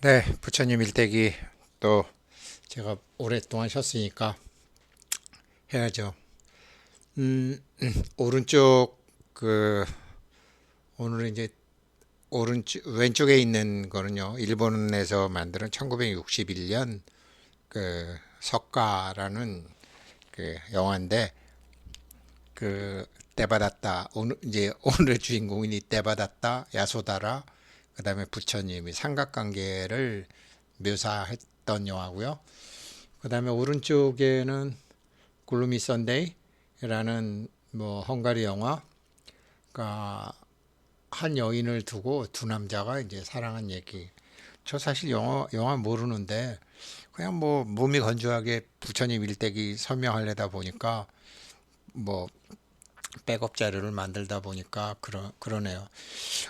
네, 부처님 일대기 또 제가 오랫동안 쉬었으니까 해야죠. 오른쪽 그 오늘은 이제 오른쪽 왼쪽에 있는 거는요. 일본에서 만드는 1961년 그 석가라는 그 영화인데 그 때받았다. 오늘 이제 오늘의 주인공이 때받았다 야소다라 그다음에 부처님이 삼각관계를 묘사했던 영화고요. 그다음에 오른쪽에는 글루미 선데이라는 뭐 헝가리 영화, 그러니까 한 여인을 두고 두 남자가 이제 사랑한 얘기. 저 사실 영화 모르는데 그냥 뭐 몸이 건조하게 부처님 일대기 설명하려다 보니까 뭐 백업 자료를 만들다 보니까 그러네요.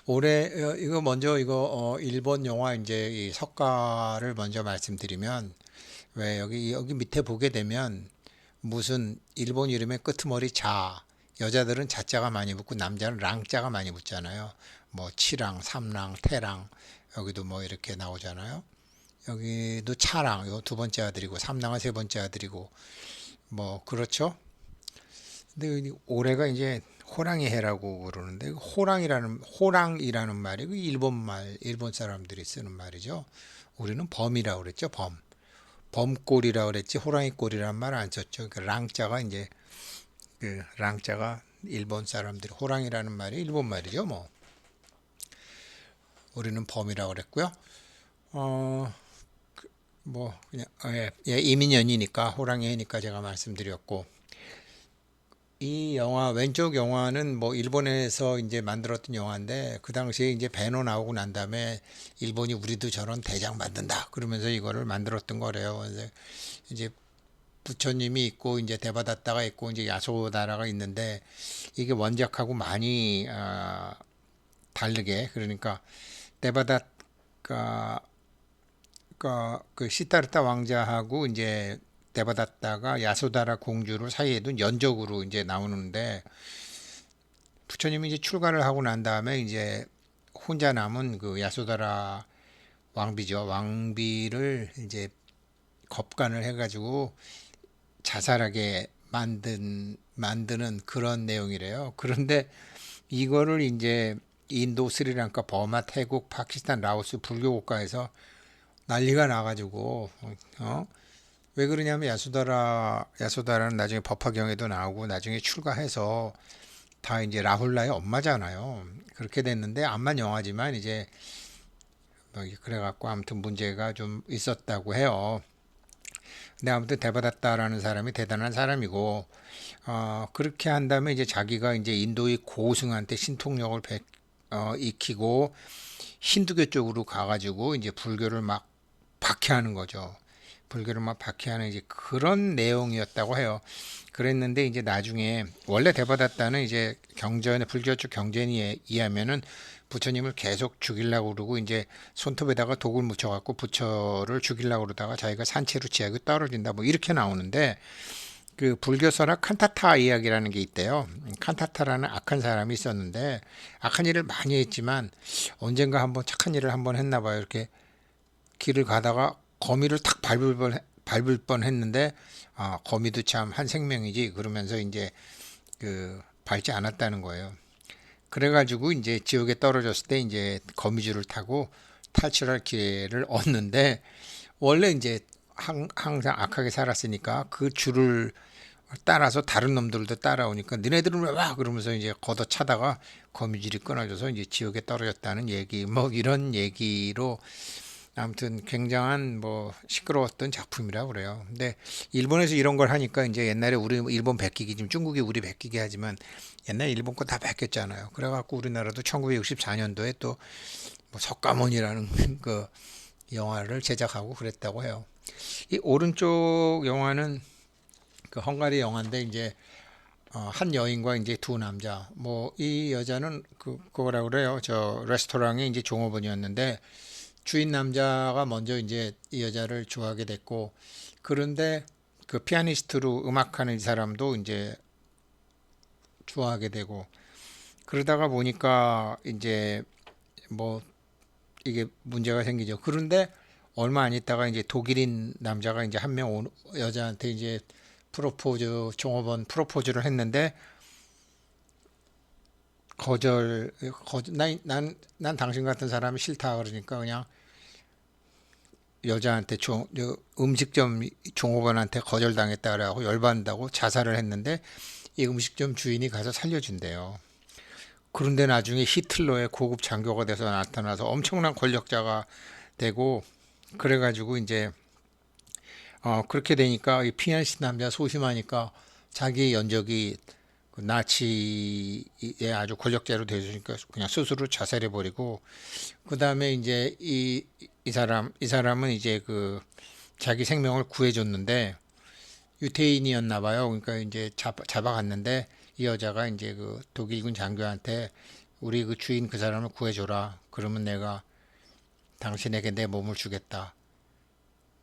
올해 이거 먼저 일본 영화 이제 이 석가를 먼저 말씀드리면 왜 여기 밑에 보게 되면 무슨 일본 이름의 끄트머리 자 여자들은 자자가 많이 붙고 남자는 랑자가 많이 붙잖아요. 뭐 치랑, 삼랑, 태랑 여기도 뭐 이렇게 나오잖아요. 여기도 차랑 요 두 번째 아들이고 삼랑은 세 번째 아들이고 뭐 그렇죠. 근데 올해가 이제 호랑이 해라고 그러는데 호랑이라는 말이 그 일본 사람들이 쓰는 말이죠. 우리는 범이라고 그랬죠. 범꼴이라고 그랬지 호랑이 꼴이란 말 안 썼죠. 그 랑자가 이제 그 랑자가 일본 사람들이 호랑이라는 말이 일본 말이죠. 뭐 우리는 범이라고 그랬고요. 어, 뭐 그냥 이민연이니까 호랑이 해니까 제가 말씀드렸고 이 영화 왼쪽 영화는 뭐 일본에서 이제 만들었던 영화인데 그 당시에 이제 배너 나오고 난 다음에 일본이 우리도 저런 대장 만든다 그러면서 이거를 만들었던 거래요. 그래서 이제 부처님이 있고 이제 대바다타가 있고 이제 야소다라가 있는데 이게 원작하고 많이 다르게 그러니까 데바다가 그 시타르타 왕자하고 이제 데바다타가 야소다라 공주를 사이에 둔 연적으로 이제 나오는데 부처님이 이제 출가를 하고 난 다음에 이제 혼자 남은 그 야소다라 왕비죠. 왕비를 이제 겁간을 해가지고 자살하게 만드는 그런 내용이래요. 그런데 이거를 이제 인도, 스리랑카, 버마, 태국, 파키스탄, 라오스 불교 국가에서 난리가 나가지고 왜 그러냐면 야수다라는 나중에 법화경에도 나오고 나중에 출가해서 다 이제 라훌라의 엄마잖아요. 그렇게 됐는데 암만 영화지만 이제 뭐 그래갖고 아무튼 문제가 좀 있었다고 해요. 근데 아무튼 대받았다라는 사람이 대단한 사람이고 그렇게 한다면 이제 자기가 이제 인도의 고승한테 신통력을 익히고 힌두교 쪽으로 가가지고 이제 불교를 막 박해하는 거죠. 불교를 막 박해하는 이제 그런 내용이었다고 해요. 그랬는데 이제 나중에 원래 대받았다는 이제 경전 불교 쪽 경전에 의하면은 부처님을 계속 죽이려고 그러고 이제 손톱에다가 독을 묻혀갖고 부처를 죽이려고 그러다가 자기가 산채로 지하고 떨어진다 뭐 이렇게 나오는데 그 불교 설학 칸타타 이야기라는 게 있대요. 칸타타라는 악한 사람이 있었는데 악한 일을 많이 했지만 언젠가 한번 착한 일을 한번 했나 봐요. 이렇게 길을 가다가 거미를 탁 밟을 뻔 했는데 거미도 참 한 생명이지 그러면서 이제 그 밟지 않았다는 거예요. 그래가지고 이제 지옥에 떨어졌을 때 이제 거미줄을 타고 탈출할 기회를 얻는데 원래 이제 항상 악하게 살았으니까 그 줄을 따라서 다른 놈들도 따라오니까 너네들은 왜 와? 그러면서 이제 걷어차다가 거미줄이 끊어져서 이제 지옥에 떨어졌다는 얘기 뭐 이런 얘기로 아무튼 굉장한 뭐 시끄러웠던 작품이라고 그래요. 근데 일본에서 이런 걸 하니까 이제 옛날에 우리 일본 베끼기 지금 중국이 우리 베끼게 하지만 옛날 일본 거 다 베꼈잖아요. 그래갖고 우리나라도 1964년도에 또 뭐 석가모니라는 그 영화를 제작하고 그랬다고 해요. 이 오른쪽 영화는 그 헝가리 영화인데 이제 한 여인과 이제 두 남자 뭐 이 여자는 그거라 그래요. 저 레스토랑의 이제 종업원이었는데 주인 남자가 먼저 이제 이 여자를 좋아하게 됐고 그런데 그 피아니스트로 음악하는 이 사람도 이제 좋아하게 되고 그러다가 보니까 이제 뭐 이게 문제가 생기죠. 그런데 얼마 안 있다가 이제 독일인 남자가 이제 한 명 여자한테 이제 종업원 프로포즈를 했는데 난 당신 같은 사람이 싫다 그러니까 그냥 여자한테 음식점 종업원한테 거절당했다 그래고 열받는다고 자살을 했는데 이 음식점 주인이 가서 살려준대요. 그런데 나중에 히틀러의 고급 장교가 돼서 나타나서 엄청난 권력자가 되고 그래가지고 이제 그렇게 되니까 이 피아니스트 남자 소심하니까 자기의 연적이 그 나치의 아주 권력자로 되니까 그냥 스스로 자살해 버리고 그 다음에 이제 이 사람은 이제 그 자기 생명을 구해줬는데 유태인이었나 봐요. 그러니까 이제 잡아갔는데 이 여자가 이제 그 독일군 장교한테 우리 그 주인 그 사람을 구해줘라. 그러면 내가 당신에게 내 몸을 주겠다.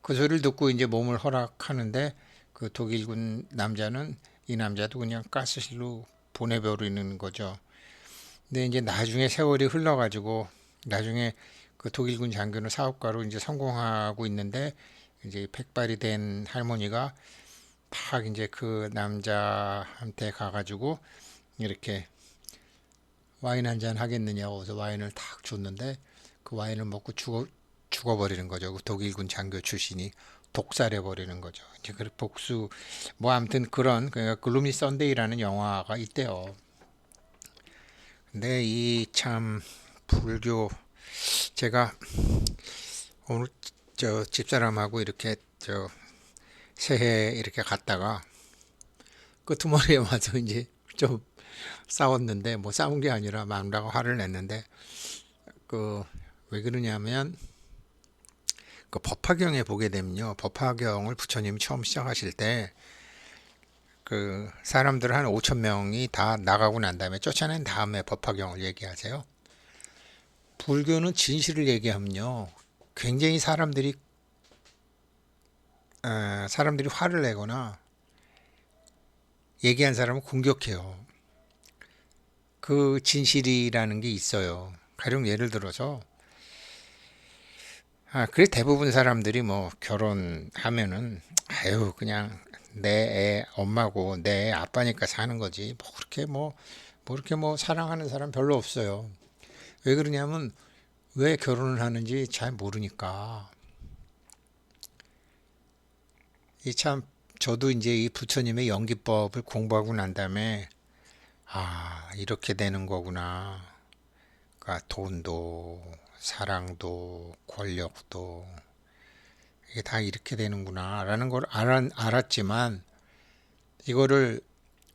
그 소리를 듣고 이제 몸을 허락하는데 그 독일군 남자는 이 남자도 그냥 가스실로 보내버리는 거죠. 근데 이제 나중에 세월이 흘러가지고 나중에 그 독일군 장교는 사업가로 이제 성공하고 있는데 이제 백발이 된 할머니가 팍 이제 그 남자한테 가가지고 이렇게 와인 한잔 하겠느냐고 해서 와인을 탁 줬는데 그 와인을 먹고 죽어버리는 거죠. 그 독일군 장교 출신이 독살해 버리는 거죠. 이제 그 복수 뭐 아무튼 그런 그러니까 글루미 썬데이라는 영화가 있대요. 근데 이 참 불교 제가 오늘 저 집사람하고 이렇게 저 새해 이렇게 갔다가 끄트머리에 와서 이제 좀 싸웠는데 뭐 싸운 게 아니라 막나가 화를 냈는데 그 왜 그러냐면 그 법화경에 보게 되면요. 법화경을 부처님이 처음 시작하실 때 그 사람들 한 5천 명이 다 나가고 난 다음에 쫓아낸 다음에 법화경을 얘기하세요. 불교는 진실을 얘기하면요. 굉장히 사람들이 화를 내거나 얘기한 사람을 공격해요. 그 진실이라는 게 있어요. 가령 예를 들어서 그래 대부분 사람들이 뭐 결혼하면은 아유 그냥 내 애 엄마고 내 애 아빠니까 사는 거지 뭐 그렇게 뭐 사랑하는 사람 별로 없어요. 왜 그러냐면 왜 결혼을 하는지 잘 모르니까 이 참 저도 이제 이 부처님의 연기법을 공부하고 난 다음에 이렇게 되는 거구나. 그러니까 돈도 사랑도 권력도 이게 다 이렇게 되는구나라는 걸 알았지만 이거를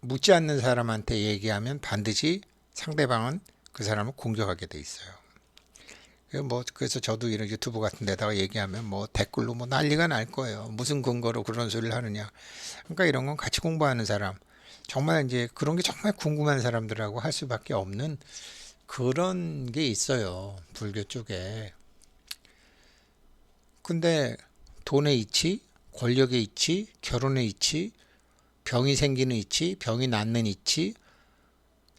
묻지 않는 사람한테 얘기하면 반드시 상대방은 그 사람을 공격하게 돼 있어요. 그래서 저도 이런 유튜브 같은 데다가 얘기하면 뭐 댓글로 뭐 난리가 날 거예요. 무슨 근거로 그런 소리를 하느냐. 그러니까 이런 건 같이 공부하는 사람, 정말 이제 그런 게 정말 궁금한 사람들하고 할 수밖에 없는 그런 게 있어요. 불교 쪽에. 근데 돈의 이치, 권력의 이치, 결혼의 이치, 병이 생기는 이치, 병이 낫는 이치,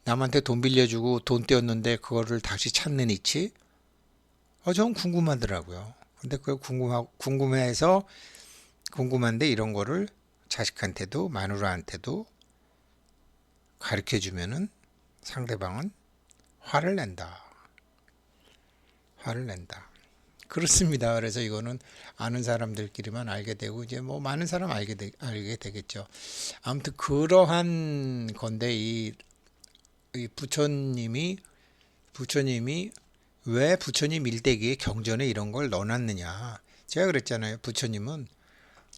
남한테 돈 빌려주고 돈 떼었는데 그거를 다시 찾는 이치, 전 궁금하더라고요. 근데 그걸 궁금해서 궁금한데 이런 거를 자식한테도 마누라한테도 가르쳐 주면은 상대방은 화를 낸다. 화를 낸다. 그렇습니다. 그래서 이거는 아는 사람들끼리만 알게 되고 이제 뭐 많은 사람 알게 되겠죠. 아무튼 그러한 건데 이 부처님이 왜 부처님 일대기에 경전에 이런 걸 넣어놨느냐. 제가 그랬잖아요. 부처님은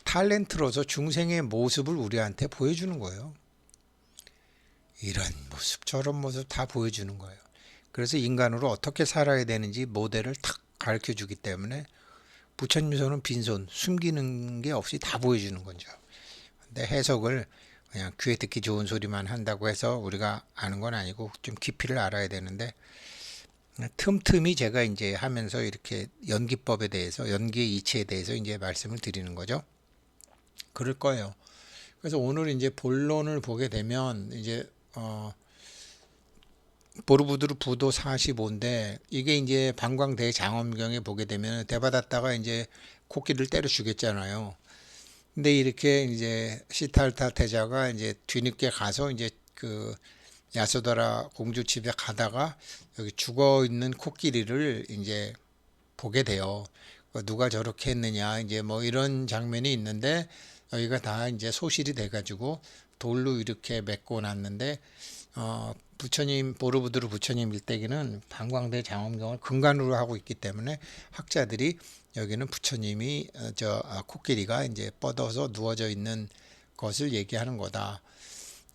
탤런트로서 중생의 모습을 우리한테 보여주는 거예요. 이런 모습 저런 모습 다 보여주는 거예요. 그래서 인간으로 어떻게 살아야 되는지 모델을 탁 가르쳐 주기 때문에 부처님 손은 빈손 숨기는 게 없이 다 보여주는 거죠. 근데 해석을 그냥 귀에 듣기 좋은 소리만 한다고 해서 우리가 아는 건 아니고 좀 깊이를 알아야 되는데 틈틈이 제가 이제 하면서 이렇게 연기법에 대해서 연기의 이치에 대해서 이제 말씀을 드리는 거죠. 그럴 거예요. 그래서 오늘 이제 본론을 보게 되면 이제 보르부드르 부도 45인데 이게 이제 방광대장엄경에 보게 되면 대받았다가 이제 코끼리를 때려 죽였잖아요. 근데 이렇게 이제 시탈타 태자가 이제 뒤늦게 가서 이제 그 야소다라 공주 집에 가다가 여기 죽어 있는 코끼리를 이제 보게 돼요. 누가 저렇게 했느냐 이제 뭐 이런 장면이 있는데 여기가 다 이제 소실이 돼가지고 돌로 이렇게 메꿔 놨는데 부처님 보르부드르 부처님 일대기는 방광대 장엄경을 근간으로 하고 있기 때문에 학자들이 여기는 부처님이 코끼리가 이제 뻗어서 누워져 있는 것을 얘기하는 거다.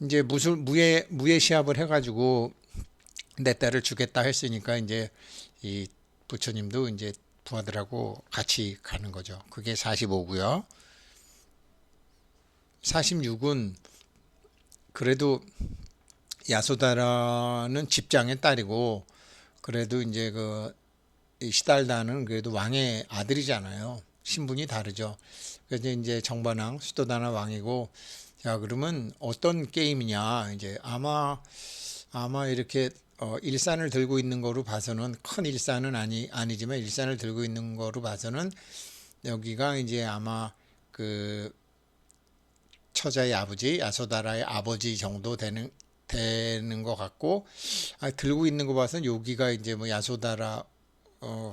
이제 무예 시합을 해가지고 내 딸을 주겠다 했으니까 이제 이 부처님도 이제 부하들하고 같이 가는 거죠. 그게 45고요. 46은 그래도 야소다라는 집장의 딸이고 그래도 이제 그 시달다는 그래도 왕의 아들이잖아요. 신분이 다르죠. 그래서 이제 정반왕 수도다나 왕이고 자 그러면 어떤 게임이냐 이제 아마 이렇게 일산을 들고 있는 거로 봐서는 큰 일산은 아니지만 일산을 들고 있는 거로 봐서는 여기가 이제 아마 그 처자의 아버지 야소다라의 아버지 정도 되는 것 같고 들고 있는 거 봐서는 여기가 이제 뭐 야소다라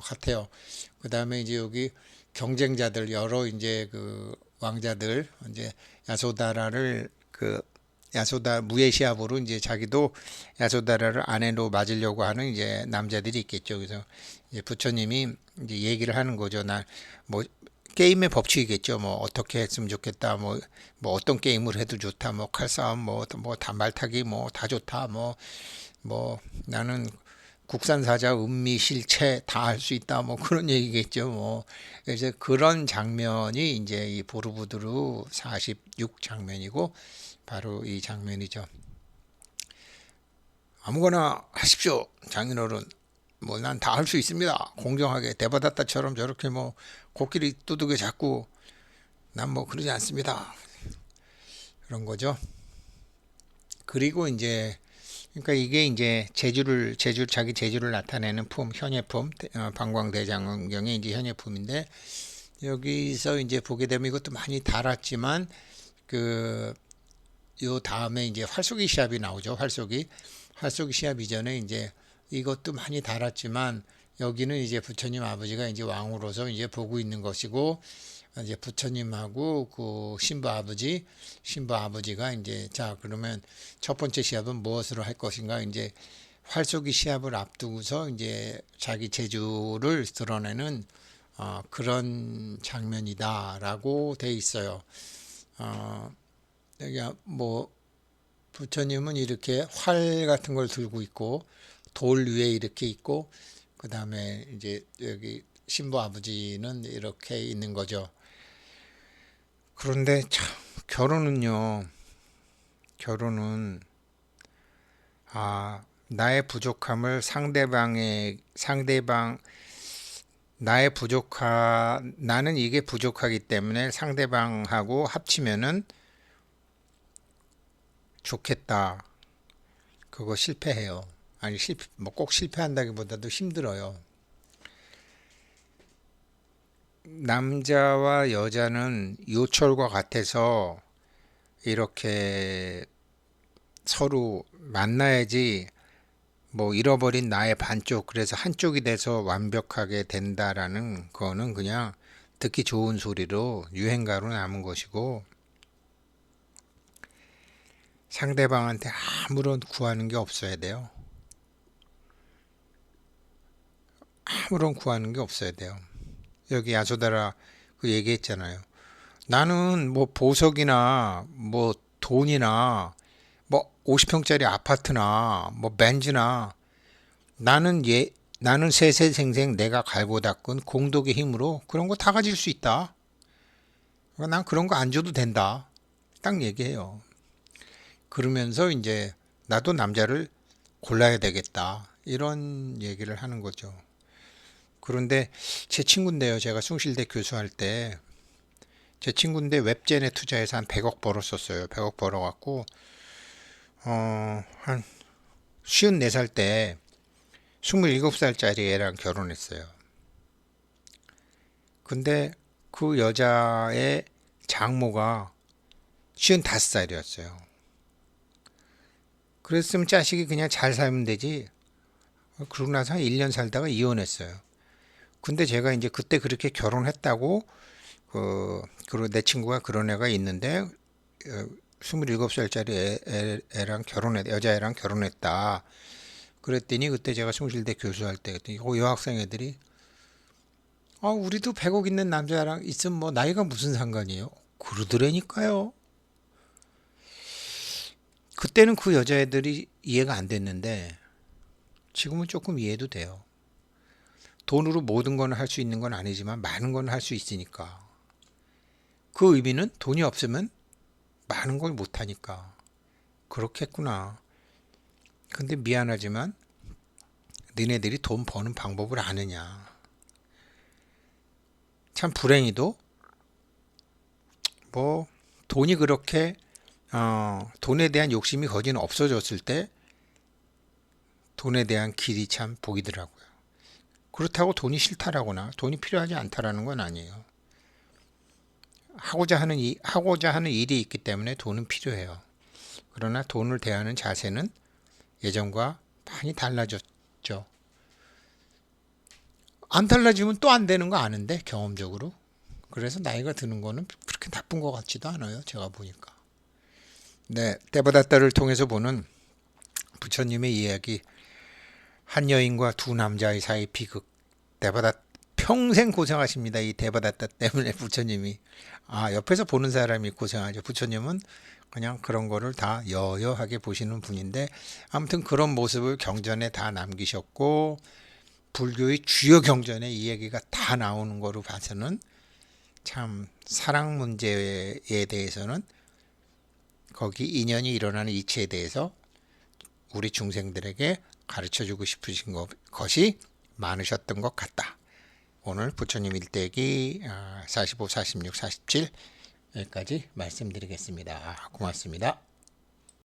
같아요. 그 다음에 이제 여기 경쟁자들 여러 이제 그 왕자들 이제 야소다라를 그 야소다 무예시합으로 이제 자기도 야소다라를 아내로 맞으려고 하는 이제 남자들이 있겠죠. 그래서 이제 부처님이 이제 얘기를 하는 거죠. 나 뭐 게임의 법칙이겠죠. 뭐 어떻게 했으면 좋겠다. 뭐 어떤 게임을 해도 좋다. 뭐 칼싸움, 뭐 단발타기, 뭐 다 좋다. 뭐 나는 국산사자, 음미실체 다 할 수 있다. 뭐 그런 얘기겠죠. 뭐 이제 그런 장면이 이제 이 보르부드르 46 장면이고 바로 이 장면이죠. 아무거나 하십시오, 장인어른. 뭐 난 다 할 수 있습니다. 공정하게 대받았다처럼 저렇게 뭐 코끼리 두둑에 잡고 난 뭐 그러지 않습니다. 그런 거죠. 그리고 이제 그러니까 이게 이제 자기 재주를 나타내는 품, 현예품, 방광대장경의 이제 현예품인데 여기서 이제 보게 되면 이것도 많이 달았지만 그 요 다음에 이제 활쏘기 시합이 나오죠. 활쏘기 시합 이전에 이제 이것도 많이 달았지만 여기는 이제 부처님 아버지가 이제 왕으로서 이제 보고 있는 것이고 이제 부처님하고 그 신부 아버지가 이제 자 그러면 첫 번째 시합은 무엇으로 할 것인가 이제 활쏘기 시합을 앞두고서 이제 자기 재주를 드러내는 그런 장면이다라고 돼 있어요. 여기 뭐 부처님은 이렇게 활 같은 걸 들고 있고 돌 위에 이렇게 있고 그 다음에 이제 여기 신부 아버지는 이렇게 있는 거죠. 그런데 참 결혼은 나의 부족함을 상대방 나는 이게 부족하기 때문에 상대방하고 합치면은 좋겠다. 그거 실패해요. 아니 뭐 꼭 실패한다기보다도 힘들어요. 남자와 여자는 요철과 같아서 이렇게 서로 만나야지 뭐 잃어버린 나의 반쪽 그래서 한쪽이 돼서 완벽하게 된다라는 거는 그냥 듣기 좋은 소리로 유행가로 남은 것이고 상대방한테 아무런 구하는 게 없어야 돼요. 아무런 구하는 게 없어야 돼요. 여기 야소다라 그 얘기했잖아요. 나는 뭐 보석이나 뭐 돈이나 뭐 50평짜리 아파트나 뭐 벤츠나 나는 세세생생 내가 갈고 닦은 공덕의 힘으로 그런 거 다 가질 수 있다. 난 그런 거 안 줘도 된다. 딱 얘기해요. 그러면서 이제 나도 남자를 골라야 되겠다. 이런 얘기를 하는 거죠. 그런데 제 친구인데요. 제가 숭실대 교수할 때 제 친구인데 웹젠에 투자해서 한 100억 벌었었어요. 100억 벌어갖고 한 54살 때 27살짜리 애랑 결혼했어요. 근데 그 여자의 장모가 55살이었어요. 그랬으면 자식이 그냥 잘 살면 되지. 그러고 나서 한 1년 살다가 이혼했어요. 근데 제가 이제 그때 그렇게 결혼했다고, 그리고 내 친구가 그런 애가 있는데, 27살짜리 애랑 여자애랑 결혼했다. 그랬더니 그때 제가 숭실대 교수할 때 그랬더니 여학생 애들이, 우리도 100억 있는 남자랑 있으면 뭐 나이가 무슨 상관이에요? 그러더라니까요. 그때는 그 여자애들이 이해가 안 됐는데 지금은 조금 이해도 돼요. 돈으로 모든 건 할 수 있는 건 아니지만 많은 건 할 수 있으니까. 그 의미는 돈이 없으면 많은 걸 못하니까. 그렇겠구나. 근데 미안하지만 너네들이 돈 버는 방법을 아느냐. 참 불행히도 뭐 돈이 그렇게 돈에 대한 욕심이 거진 없어졌을 때 돈에 대한 길이 참 보이더라고요. 그렇다고 돈이 싫다라거나 돈이 필요하지 않다라는 건 아니에요. 하고자 하는 일이 있기 때문에 돈은 필요해요. 그러나 돈을 대하는 자세는 예전과 많이 달라졌죠. 안 달라지면 또 안 되는 거 아는데 경험적으로. 그래서 나이가 드는 거는 그렇게 나쁜 것 같지도 않아요. 제가 보니까. 네, 때보다때를 통해서 보는 부처님의 이야기. 한 여인과 두 남자의 사이 비극. 때보다 평생 고생하십니다. 이 대바다따 때문에 부처님이. 옆에서 보는 사람이 고생하죠. 부처님은 그냥 그런 거를 다 여여하게 보시는 분인데 아무튼 그런 모습을 경전에 다 남기셨고 불교의 주요 경전에 이 얘기가 다 나오는 거로 봐서는 참 사랑 문제에 대해서는 거기 인연이 일어나는 이치에 대해서 우리 중생들에게 가르쳐주고 싶으신 것이 많으셨던 것 같다. 오늘 부처님 일대기 45, 46, 47 여기까지 말씀드리겠습니다. 고맙습니다.